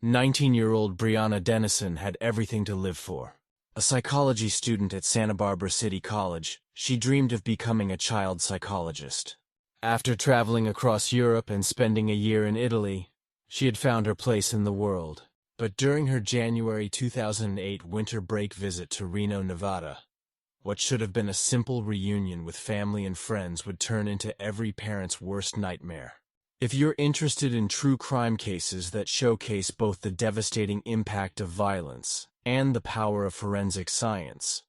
19-year-old Brianna Dennison had everything to live for. A psychology student at Santa Barbara City College, she dreamed of becoming a child psychologist. After traveling across Europe and spending a year in Italy, she had found her place in the world. But during her January 2008 winter break visit to Reno, Nevada, what should have been a simple reunion with family and friends would turn into every parent's worst nightmare. If you're interested in true crime cases that showcase both the devastating impact of violence and the power of forensic science,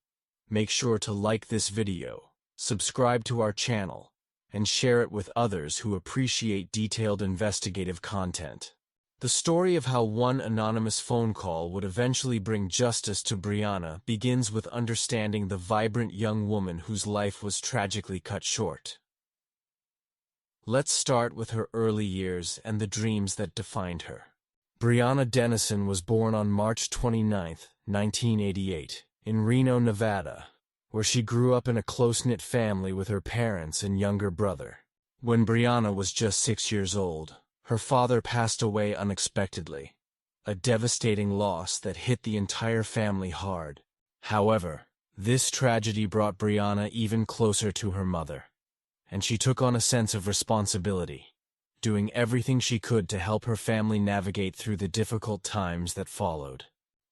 make sure to like this video, subscribe to our channel, and share it with others who appreciate detailed investigative content. The story of how one anonymous phone call would eventually bring justice to Brianna begins with understanding the vibrant young woman whose life was tragically cut short. Let's start with her early years and the dreams that defined her. Brianna Dennison was born on March 29, 1988, in Reno, Nevada, where she grew up in a close-knit family with her parents and younger brother. When Brianna was just 6 years old, her father passed away unexpectedly, a devastating loss that hit the entire family hard. However, this tragedy brought Brianna even closer to her mother, and she took on a sense of responsibility, doing everything she could to help her family navigate through the difficult times that followed.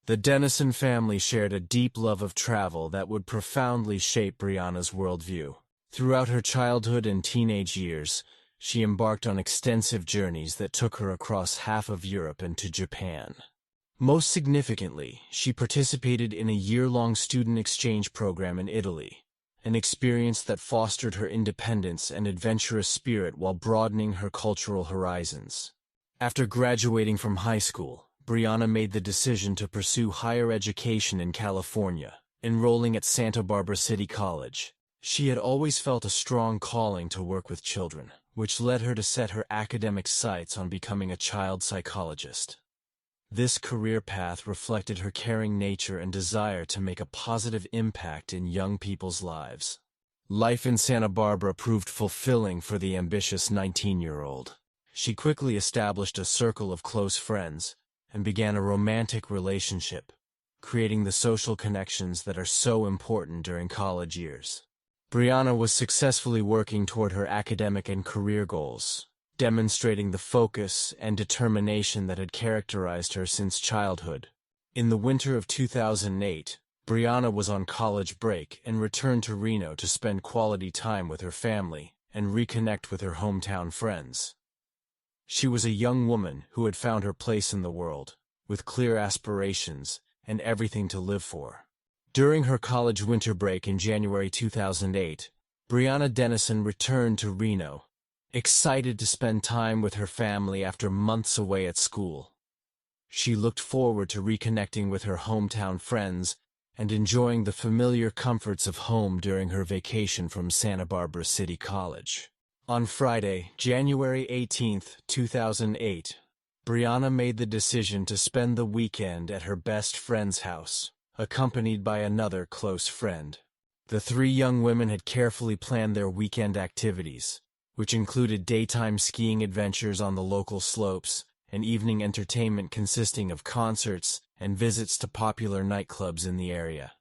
The Dennison family shared a deep love of travel that would profoundly shape Brianna's worldview. Throughout her childhood and teenage years, she embarked on extensive journeys that took her across half of Europe and to Japan. Most significantly, she participated in a year-long student exchange program in Italy, an experience that fostered her independence and adventurous spirit while broadening her cultural horizons. After graduating from high school, Brianna made the decision to pursue higher education in California, enrolling at Santa Barbara City College. She had always felt a strong calling to work with children, which led her to set her academic sights on becoming a child psychologist. This career path reflected her caring nature and desire to make a positive impact in young people's lives. Life in Santa Barbara proved fulfilling for the ambitious 19-year-old. She quickly established a circle of close friends and began a romantic relationship, creating the social connections that are so important during college years. Brianna was successfully working toward her academic and career goals, demonstrating the focus and determination that had characterized her since childhood. In the winter of 2008, Brianna was on college break and returned to Reno to spend quality time with her family and reconnect with her hometown friends. She was a young woman who had found her place in the world, with clear aspirations and everything to live for. During her college winter break in January 2008, Brianna Dennison returned to Reno, excited to spend time with her family after months away at school. She looked forward to reconnecting with her hometown friends and enjoying the familiar comforts of home during her vacation from Santa Barbara City College. On Friday, January 18, 2008, Brianna made the decision to spend the weekend at her best friend's house, accompanied by another close friend. The three young women had carefully planned their weekend activities, which included daytime skiing adventures on the local slopes and evening entertainment consisting of concerts and visits to popular nightclubs in the area.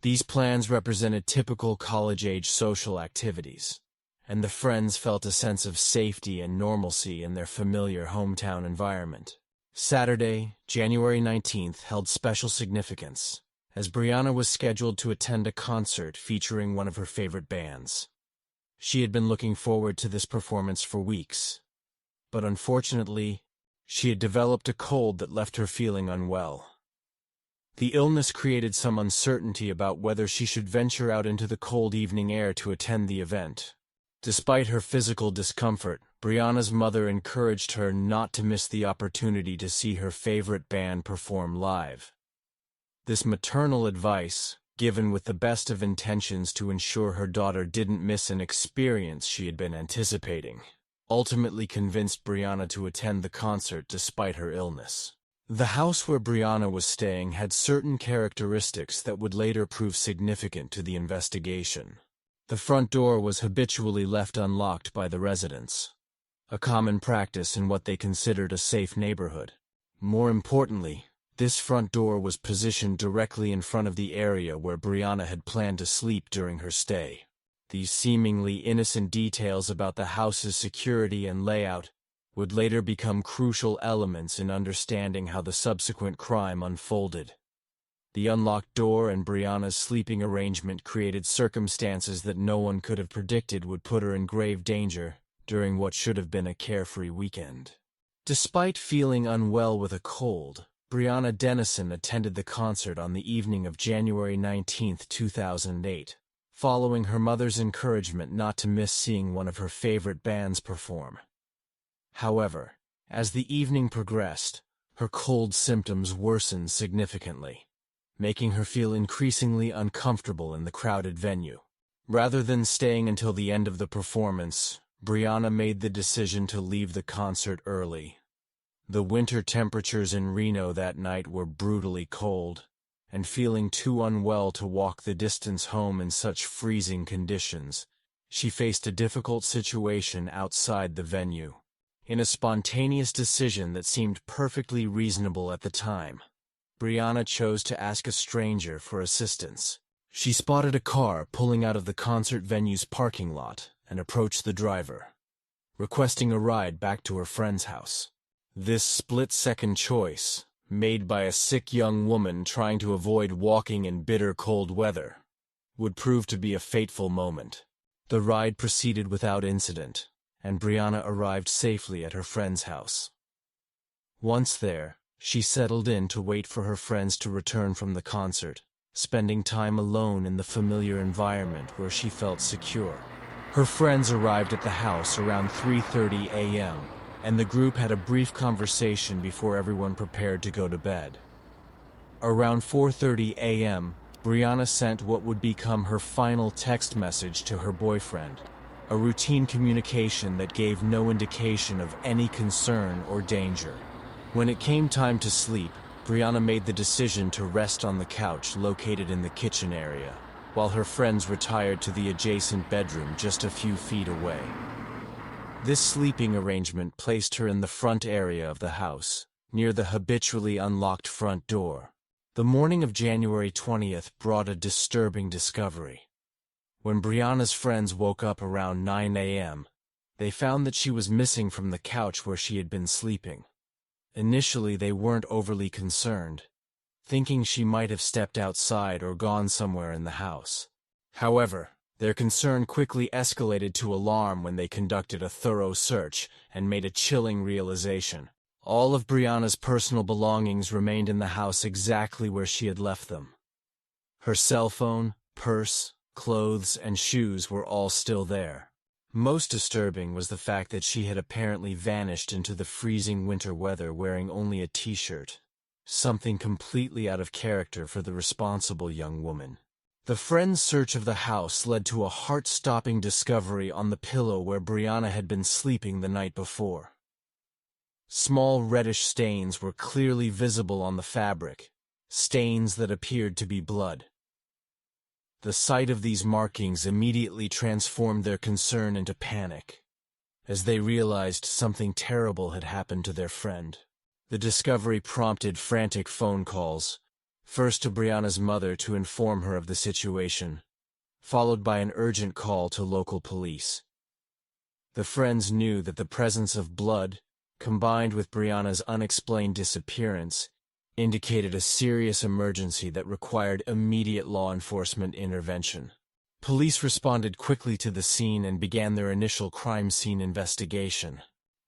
These plans represented typical college-age social activities, and the friends felt a sense of safety and normalcy in their familiar hometown environment. Saturday, January 19th, held special significance, as Brianna was scheduled to attend a concert featuring one of her favorite bands. She had been looking forward to this performance for weeks, but unfortunately, she had developed a cold that left her feeling unwell. The illness created some uncertainty about whether she should venture out into the cold evening air to attend the event. Despite her physical discomfort, Brianna's mother encouraged her not to miss the opportunity to see her favorite band perform live. This maternal advice, given with the best of intentions to ensure her daughter didn't miss an experience she had been anticipating, ultimately convinced Brianna to attend the concert despite her illness. The house where Brianna was staying had certain characteristics that would later prove significant to the investigation. The front door was habitually left unlocked by the residents, a common practice in what they considered a safe neighborhood. More importantly, this front door was positioned directly in front of the area where Brianna had planned to sleep during her stay. These seemingly innocent details about the house's security and layout would later become crucial elements in understanding how the subsequent crime unfolded. The unlocked door and Brianna's sleeping arrangement created circumstances that no one could have predicted would put her in grave danger during what should have been a carefree weekend. Despite feeling unwell with a cold, Brianna Dennison attended the concert on the evening of January 19, 2008, following her mother's encouragement not to miss seeing one of her favorite bands perform. However, as the evening progressed, her cold symptoms worsened significantly, making her feel increasingly uncomfortable in the crowded venue. Rather than staying until the end of the performance, Brianna made the decision to leave the concert early. The winter temperatures in Reno that night were brutally cold, and feeling too unwell to walk the distance home in such freezing conditions, she faced a difficult situation outside the venue. In a spontaneous decision that seemed perfectly reasonable at the time, Brianna chose to ask a stranger for assistance. She spotted a car pulling out of the concert venue's parking lot and approached the driver, requesting a ride back to her friend's house. This split-second choice, made by a sick young woman trying to avoid walking in bitter cold weather, would prove to be a fateful moment. The ride proceeded without incident, and Brianna arrived safely at her friend's house. Once there, she settled in to wait for her friends to return from the concert, spending time alone in the familiar environment where she felt secure. Her friends arrived at the house around 3:30 a.m., and the group had a brief conversation before everyone prepared to go to bed. Around 4:30 a.m., Brianna sent what would become her final text message to her boyfriend, a routine communication that gave no indication of any concern or danger. When it came time to sleep, Brianna made the decision to rest on the couch located in the kitchen area, while her friends retired to the adjacent bedroom just a few feet away. This sleeping arrangement placed her in the front area of the house, near the habitually unlocked front door. The morning of January 20th brought a disturbing discovery. When Brianna's friends woke up around 9 a.m., they found that she was missing from the couch where she had been sleeping. Initially, they weren't overly concerned, thinking she might have stepped outside or gone somewhere in the house. However, their concern quickly escalated to alarm when they conducted a thorough search and made a chilling realization. All of Brianna's personal belongings remained in the house exactly where she had left them. Her cell phone, purse, clothes, and shoes were all still there. Most disturbing was the fact that she had apparently vanished into the freezing winter weather wearing only a t-shirt, something completely out of character for the responsible young woman. The friends' search of the house led to a heart-stopping discovery on the pillow where Brianna had been sleeping the night before. Small reddish stains were clearly visible on the fabric, stains that appeared to be blood. The sight of these markings immediately transformed their concern into panic, as they realized something terrible had happened to their friend. The discovery prompted frantic phone calls, first to Brianna's mother to inform her of the situation, followed by an urgent call to local police. The friends knew that the presence of blood, combined with Brianna's unexplained disappearance, indicated a serious emergency that required immediate law enforcement intervention. Police responded quickly to the scene and began their initial crime scene investigation.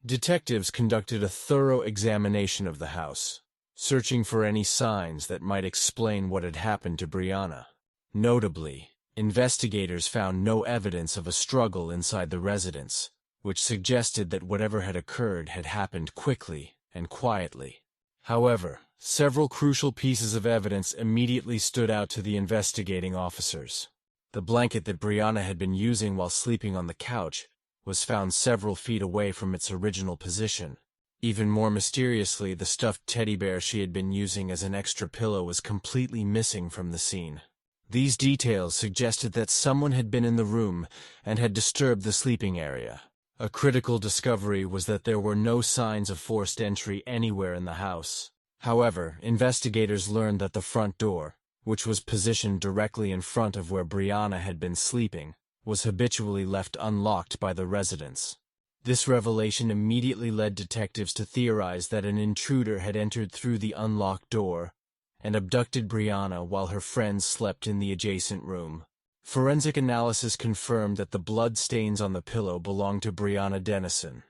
Detectives conducted a thorough examination of the house, searching for any signs that might explain what had happened to Brianna. Notably, investigators found no evidence of a struggle inside the residence, which suggested that whatever had occurred had happened quickly and quietly. However, several crucial pieces of evidence immediately stood out to the investigating officers. The blanket that Brianna had been using while sleeping on the couch was found several feet away from its original position. Even more mysteriously, the stuffed teddy bear she had been using as an extra pillow was completely missing from the scene. These details suggested that someone had been in the room and had disturbed the sleeping area, A critical discovery was that there were no signs of forced entry anywhere in the house. However, investigators learned that the front door, which was positioned directly in front of where Brianna had been sleeping, was habitually left unlocked by the residents. This revelation immediately led detectives to theorize that an intruder had entered through the unlocked door and abducted Brianna while her friends slept in the adjacent room. Forensic analysis confirmed that the blood stains on the pillow belonged to Brianna Dennison.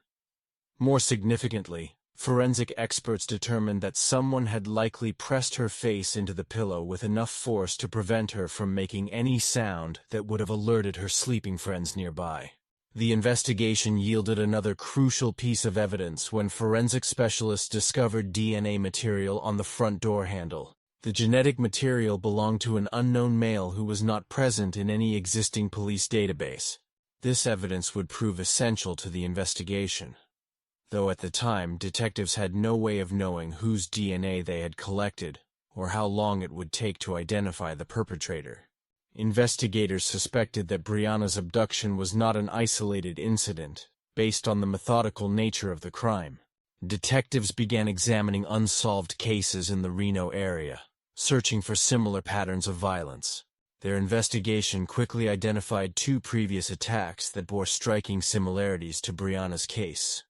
More significantly, forensic experts determined that someone had likely pressed her face into the pillow with enough force to prevent her from making any sound that would have alerted her sleeping friends nearby. The investigation yielded another crucial piece of evidence when forensic specialists discovered DNA material on the front door handle. The genetic material belonged to an unknown male who was not present in any existing police database. This evidence would prove essential to the investigation, though at the time detectives had no way of knowing whose DNA they had collected or how long it would take to identify the perpetrator. Investigators suspected that Brianna's abduction was not an isolated incident, based on the methodical nature of the crime. Detectives began examining unsolved cases in the Reno area, searching for similar patterns of violence. Their investigation quickly identified 2 previous attacks that bore striking similarities to Brianna's case,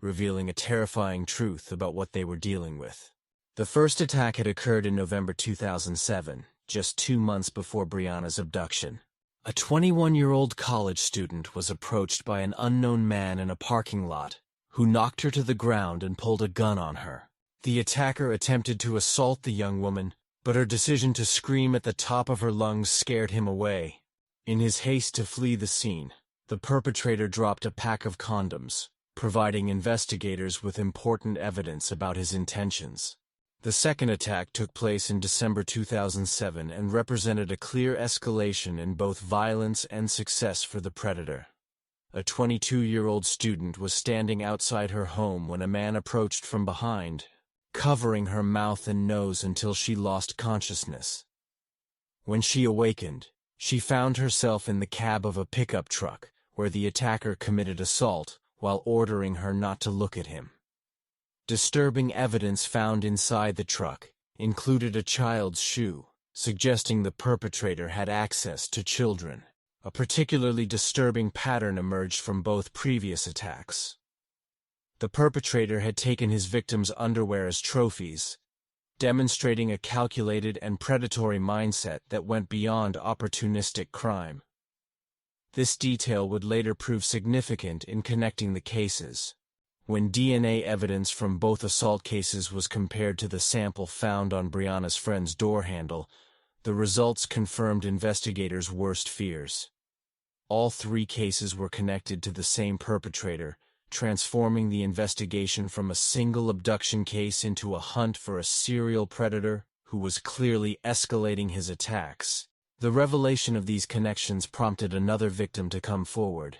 revealing a terrifying truth about what they were dealing with. The first attack had occurred in November 2007, just 2 months before Brianna's abduction. A 21-year-old college student was approached by an unknown man in a parking lot who knocked her to the ground and pulled a gun on her. The attacker attempted to assault the young woman, but her decision to scream at the top of her lungs scared him away. In his haste to flee the scene, the perpetrator dropped a pack of condoms, providing investigators with important evidence about his intentions. The second attack took place in December 2007 and represented a clear escalation in both violence and success for the predator. A 22-year-old student was standing outside her home when a man approached from behind, covering her mouth and nose until she lost consciousness. When she awakened, she found herself in the cab of a pickup truck, where the attacker committed assault while ordering her not to look at him. Disturbing evidence found inside the truck included a child's shoe, suggesting the perpetrator had access to children. A particularly disturbing pattern emerged from both previous attacks. The perpetrator had taken his victim's underwear as trophies, demonstrating a calculated and predatory mindset that went beyond opportunistic crime. This detail would later prove significant in connecting the cases. When DNA evidence from both assault cases was compared to the sample found on Brianna's friend's door handle, the results confirmed investigators' worst fears. All 3 cases were connected to the same perpetrator, transforming the investigation from a single abduction case into a hunt for a serial predator who was clearly escalating his attacks. The revelation of these connections prompted another victim to come forward.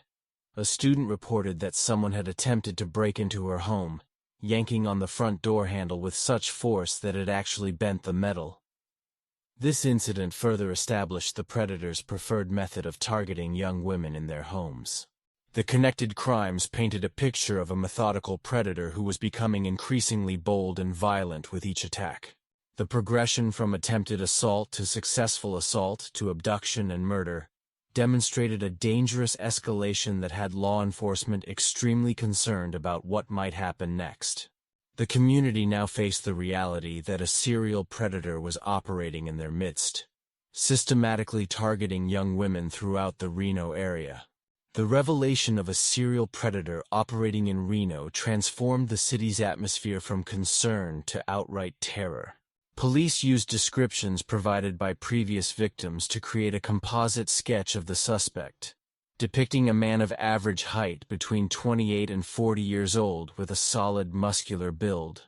A student reported that someone had attempted to break into her home, yanking on the front door handle with such force that it actually bent the metal. This incident further established the predator's preferred method of targeting young women in their homes. The connected crimes painted a picture of a methodical predator who was becoming increasingly bold and violent with each attack. The progression from attempted assault to successful assault to abduction and murder demonstrated a dangerous escalation that had law enforcement extremely concerned about what might happen next. The community now faced the reality that a serial predator was operating in their midst, systematically targeting young women throughout the Reno area. The revelation of a serial predator operating in Reno transformed the city's atmosphere from concern to outright terror. Police used descriptions provided by previous victims to create a composite sketch of the suspect, depicting a man of average height between 28 and 40 years old with a solid muscular build.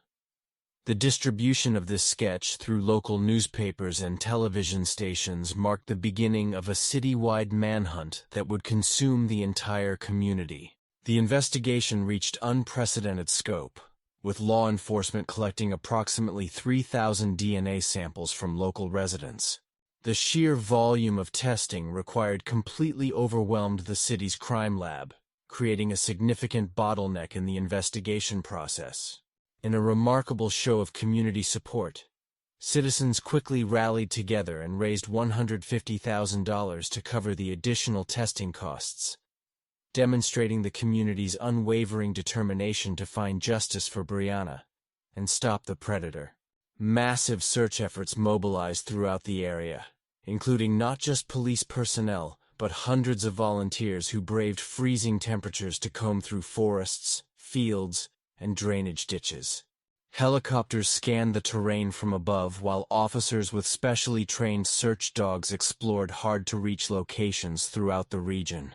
The distribution of this sketch through local newspapers and television stations marked the beginning of a citywide manhunt that would consume the entire community. The investigation reached unprecedented scope, with law enforcement collecting approximately 3,000 DNA samples from local residents. The sheer volume of testing required completely overwhelmed the city's crime lab, creating a significant bottleneck in the investigation process. In a remarkable show of community support, citizens quickly rallied together and raised $150,000 to cover the additional testing costs, demonstrating the community's unwavering determination to find justice for Brianna and stop the predator. Massive search efforts mobilized throughout the area, including not just police personnel, but hundreds of volunteers who braved freezing temperatures to comb through forests, fields, and drainage ditches. Helicopters scanned the terrain from above while officers with specially trained search dogs explored hard-to-reach locations throughout the region.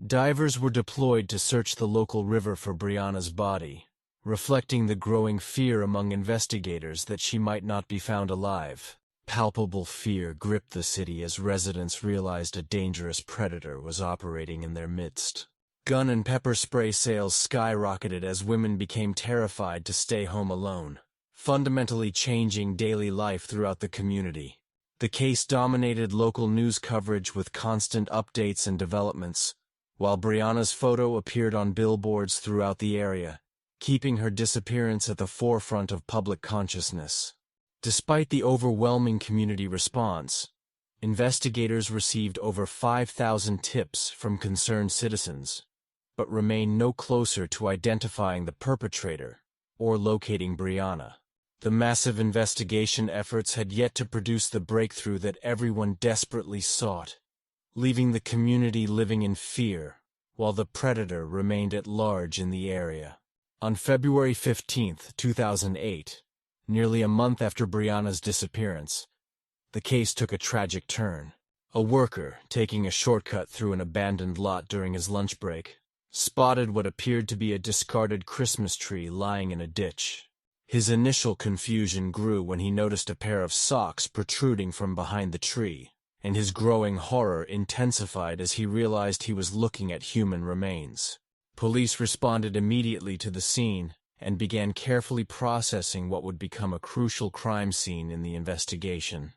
Divers were deployed to search the local river for Brianna's body, reflecting the growing fear among investigators that she might not be found alive. Palpable fear gripped the city as residents realized a dangerous predator was operating in their midst. Gun and pepper spray sales skyrocketed as women became terrified to stay home alone, fundamentally changing daily life throughout the community. The case dominated local news coverage with constant updates and developments, while Brianna's photo appeared on billboards throughout the area, keeping her disappearance at the forefront of public consciousness. Despite the overwhelming community response, investigators received over 5,000 tips from concerned citizens, but remained no closer to identifying the perpetrator or locating Brianna. The massive investigation efforts had yet to produce the breakthrough that everyone desperately sought, leaving the community living in fear, while the predator remained at large in the area. On February 15, 2008, nearly a month after Brianna's disappearance, the case took a tragic turn. A worker, taking a shortcut through an abandoned lot during his lunch break, spotted what appeared to be a discarded Christmas tree lying in a ditch. His initial confusion grew when he noticed a pair of socks protruding from behind the tree, and his growing horror intensified as he realized he was looking at human remains. Police responded immediately to the scene and began carefully processing what would become a crucial crime scene in the investigation.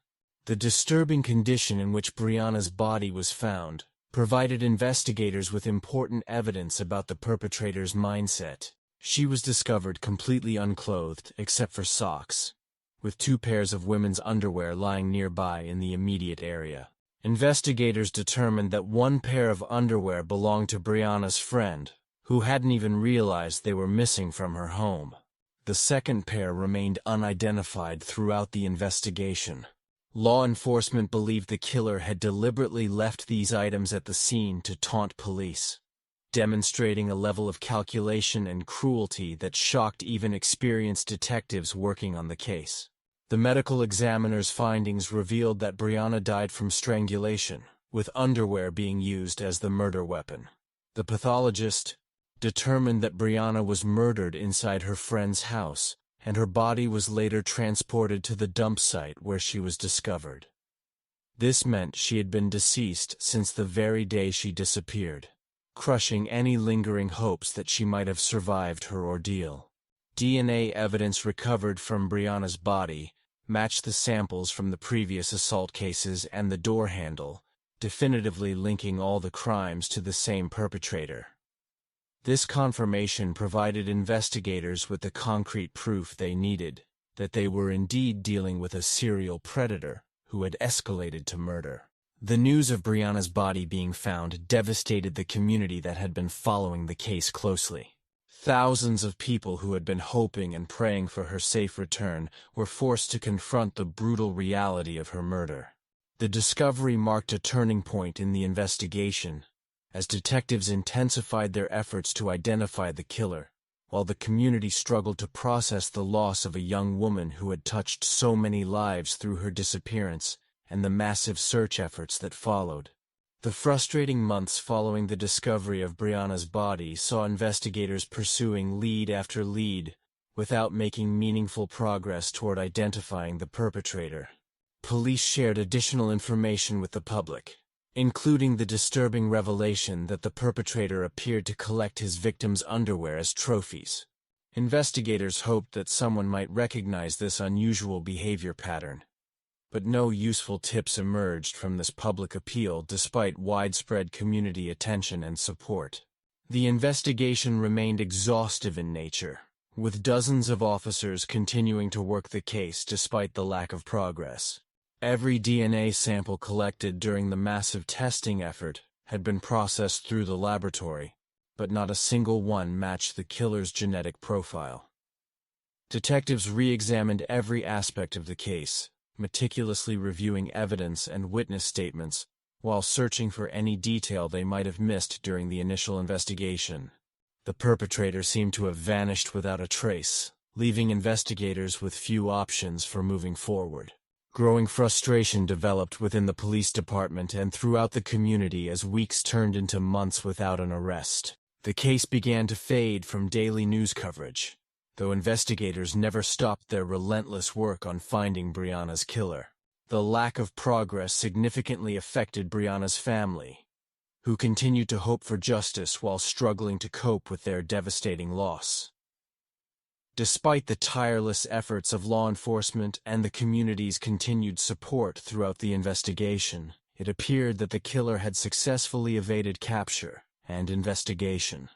The disturbing condition in which Brianna's body was found provided investigators with important evidence about the perpetrator's mindset. She was discovered completely unclothed except for socks, with 2 pairs of women's underwear lying nearby in the immediate area. Investigators determined that 1 pair of underwear belonged to Brianna's friend, who hadn't even realized they were missing from her home. The second pair remained unidentified throughout the investigation. Law enforcement believed the killer had deliberately left these items at the scene to taunt police, demonstrating a level of calculation and cruelty that shocked even experienced detectives working on the case. The medical examiner's findings revealed that Brianna died from strangulation, with underwear being used as the murder weapon. The pathologist determined that Brianna was murdered inside her friend's house, and her body was later transported to the dump site where she was discovered. This meant she had been deceased since the very day she disappeared, crushing any lingering hopes that she might have survived her ordeal. DNA evidence recovered from Brianna's body matched the samples from the previous assault cases and the door handle, definitively linking all the crimes to the same perpetrator. This confirmation provided investigators with the concrete proof they needed that they were indeed dealing with a serial predator who had escalated to murder. The news of Brianna's body being found devastated the community that had been following the case closely. Thousands of people who had been hoping and praying for her safe return were forced to confront the brutal reality of her murder. The discovery marked a turning point in the investigation, as detectives intensified their efforts to identify the killer, while the community struggled to process the loss of a young woman who had touched so many lives through her disappearance and the massive search efforts that followed. The frustrating months following the discovery of Brianna's body saw investigators pursuing lead after lead without making meaningful progress toward identifying the perpetrator. Police shared additional information with the public, including the disturbing revelation that the perpetrator appeared to collect his victims' underwear as trophies. Investigators hoped that someone might recognize this unusual behavior pattern, but no useful tips emerged from this public appeal despite widespread community attention and support. The investigation remained exhaustive in nature, with dozens of officers continuing to work the case despite the lack of progress. Every DNA sample collected during the massive testing effort had been processed through the laboratory, but not a single one matched the killer's genetic profile. Detectives re-examined every aspect of the case, meticulously reviewing evidence and witness statements, while searching for any detail they might have missed during the initial investigation. The perpetrator seemed to have vanished without a trace, leaving investigators with few options for moving forward. Growing frustration developed within the police department and throughout the community as weeks turned into months without an arrest. The case began to fade from daily news coverage, though investigators never stopped their relentless work on finding Brianna's killer. The lack of progress significantly affected Brianna's family, who continued to hope for justice while struggling to cope with their devastating loss. Despite the tireless efforts of law enforcement and the community's continued support throughout the investigation, it appeared that the killer had successfully evaded capture and investigation.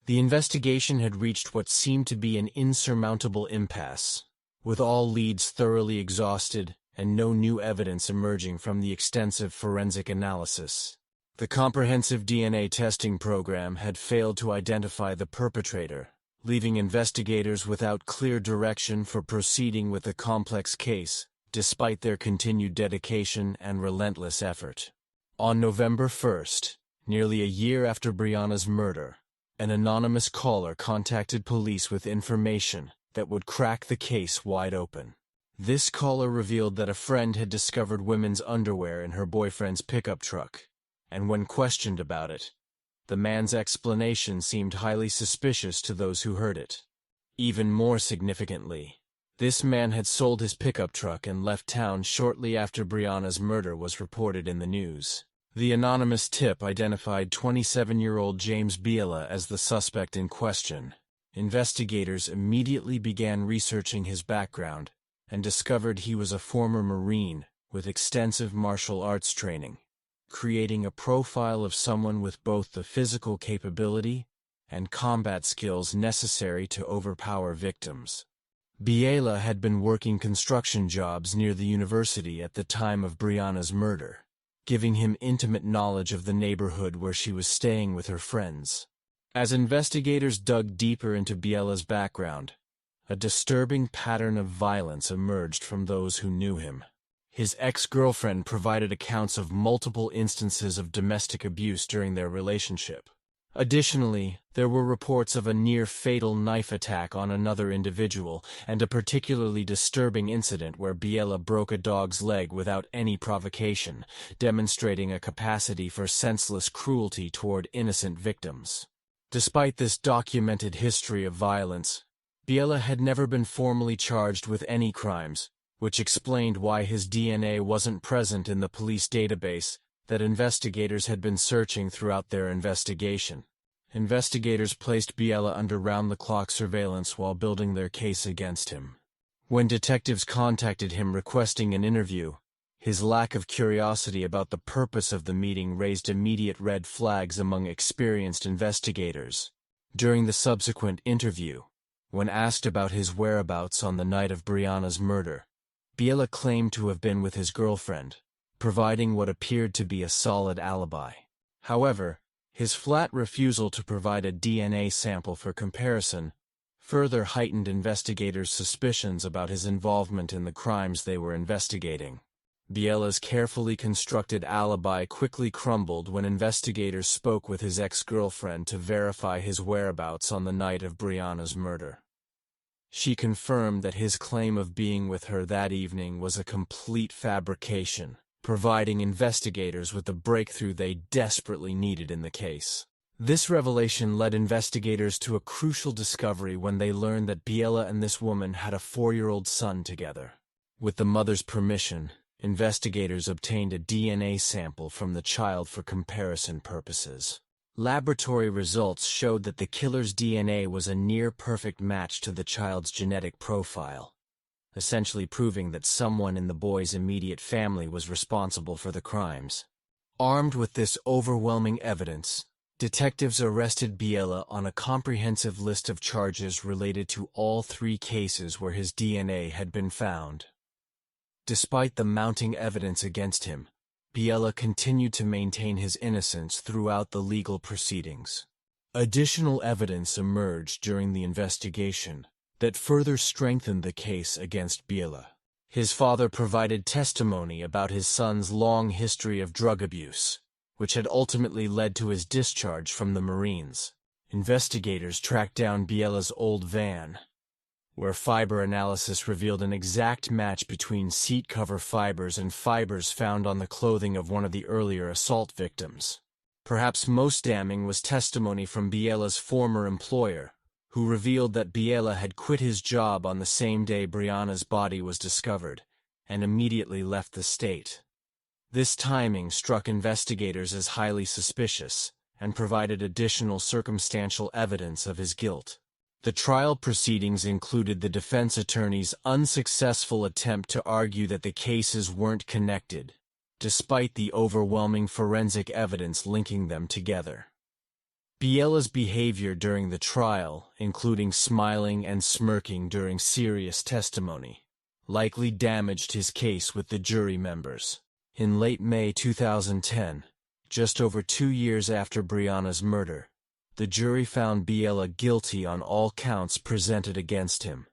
The investigation had reached what seemed to be an insurmountable impasse, with all leads thoroughly exhausted and no new evidence emerging from the extensive forensic analysis. The comprehensive DNA testing program had failed to identify the perpetrator, leaving investigators without clear direction for proceeding with the complex case, despite their continued dedication and relentless effort. On November 1st, nearly a year after Brianna's murder, an anonymous caller contacted police with information that would crack the case wide open. This caller revealed that a friend had discovered women's underwear in her boyfriend's pickup truck, and when questioned about it, the man's explanation seemed highly suspicious to those who heard it. Even more significantly, this man had sold his pickup truck and left town shortly after Brianna's murder was reported in the news. The anonymous tip identified 27-year-old James Biela as the suspect in question. Investigators immediately began researching his background and discovered he was a former Marine with extensive martial arts training, creating a profile of someone with both the physical capability and combat skills necessary to overpower victims. Biela had been working construction jobs near the university at the time of Brianna's murder, giving him intimate knowledge of the neighborhood where she was staying with her friends. As investigators dug deeper into Biela's background, a disturbing pattern of violence emerged from those who knew him. His ex-girlfriend provided accounts of multiple instances of domestic abuse during their relationship. Additionally, there were reports of a near-fatal knife attack on another individual and a particularly disturbing incident where Biela broke a dog's leg without any provocation, demonstrating a capacity for senseless cruelty toward innocent victims. Despite this documented history of violence, Biela had never been formally charged with any crimes, which explained why his DNA wasn't present in the police database that investigators had been searching throughout their investigation. Investigators placed Biela under round-the-clock surveillance while building their case against him. When detectives contacted him requesting an interview, his lack of curiosity about the purpose of the meeting raised immediate red flags among experienced investigators. During the subsequent interview, when asked about his whereabouts on the night of Brianna's murder, Biela claimed to have been with his girlfriend, providing what appeared to be a solid alibi. However, his flat refusal to provide a DNA sample for comparison further heightened investigators' suspicions about his involvement in the crimes they were investigating. Biela's carefully constructed alibi quickly crumbled when investigators spoke with his ex-girlfriend to verify his whereabouts on the night of Brianna's murder. She confirmed that his claim of being with her that evening was a complete fabrication, providing investigators with the breakthrough they desperately needed in the case. This revelation led investigators to a crucial discovery when they learned that Biela and this woman had a 4-year-old son together. With the mother's permission, investigators obtained a DNA sample from the child for comparison purposes. Laboratory results showed that the killer's DNA was a near-perfect match to the child's genetic profile, essentially proving that someone in the boy's immediate family was responsible for the crimes. Armed with this overwhelming evidence, Detectives arrested Biela on a comprehensive list of charges related to all 3 cases where his DNA had been found. Despite the mounting evidence against him, Biela continued to maintain his innocence throughout the legal proceedings. Additional evidence emerged during the investigation that further strengthened the case against Biela. His father provided testimony about his son's long history of drug abuse, which had ultimately led to his discharge from the Marines. Investigators tracked down Biela's old van, where fiber analysis revealed an exact match between seat cover fibers and fibers found on the clothing of one of the earlier assault victims. Perhaps most damning was testimony from Biela's former employer, who revealed that Biela had quit his job on the same day Brianna's body was discovered, and immediately left the state. This timing struck investigators as highly suspicious, and provided additional circumstantial evidence of his guilt. The trial proceedings included the defense attorney's unsuccessful attempt to argue that the cases weren't connected, despite the overwhelming forensic evidence linking them together. Biela's behavior during the trial, including smiling and smirking during serious testimony, likely damaged his case with the jury members. In late May 2010, just over 2 years after Brianna's murder, the jury found Biela guilty on all counts presented against him.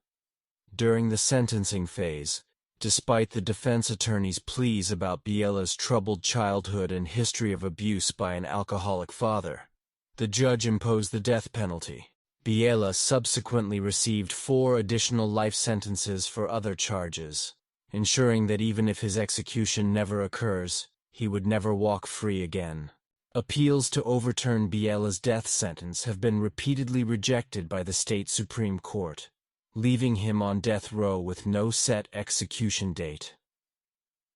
During the sentencing phase, despite the defense attorney's pleas about Biela's troubled childhood and history of abuse by an alcoholic father, the judge imposed the death penalty. Biela subsequently received 4 additional life sentences for other charges, ensuring that even if his execution never occurs, he would never walk free again. Appeals to overturn Biela's death sentence have been repeatedly rejected by the state Supreme Court, leaving him on death row with no set execution date.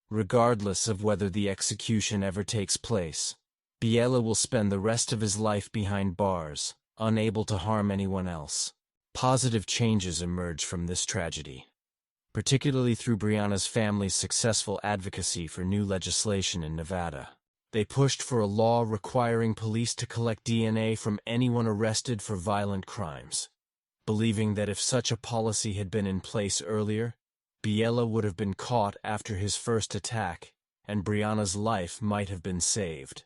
Regardless of whether the execution ever takes place, Biela will spend the rest of his life behind bars, unable to harm anyone else. Positive changes emerge from this tragedy, particularly through Brianna's family's successful advocacy for new legislation in Nevada. They pushed for a law requiring police to collect DNA from anyone arrested for violent crimes, believing that if such a policy had been in place earlier, Biela would have been caught after his first attack, and Brianna's life might have been saved.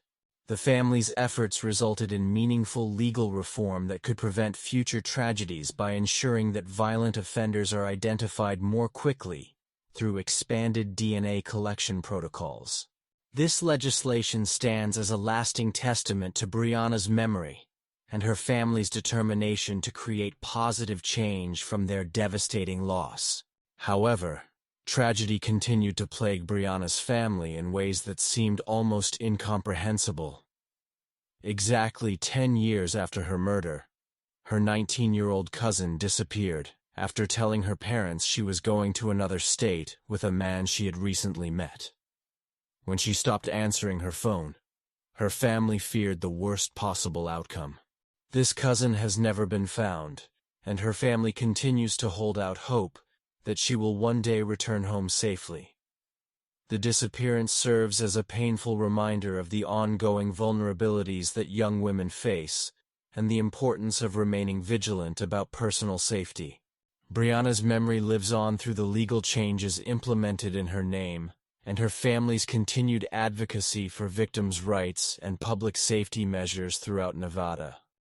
The family's efforts resulted in meaningful legal reform that could prevent future tragedies by ensuring that violent offenders are identified more quickly through expanded DNA collection protocols. This legislation stands as a lasting testament to Brianna's memory and her family's determination to create positive change from their devastating loss. However, tragedy continued to plague Brianna's family in ways that seemed almost incomprehensible. Exactly 10 years after her murder, her 19-year-old cousin disappeared after telling her parents she was going to another state with a man she had recently met. When she stopped answering her phone, her family feared the worst possible outcome. This cousin has never been found, and her family continues to hold out hope that she will one day return home safely. The disappearance serves as a painful reminder of the ongoing vulnerabilities that young women face and the importance of remaining vigilant about personal safety. Brianna's memory lives on through the legal changes implemented in her name and her family's continued advocacy for victims' rights and public safety measures throughout Nevada.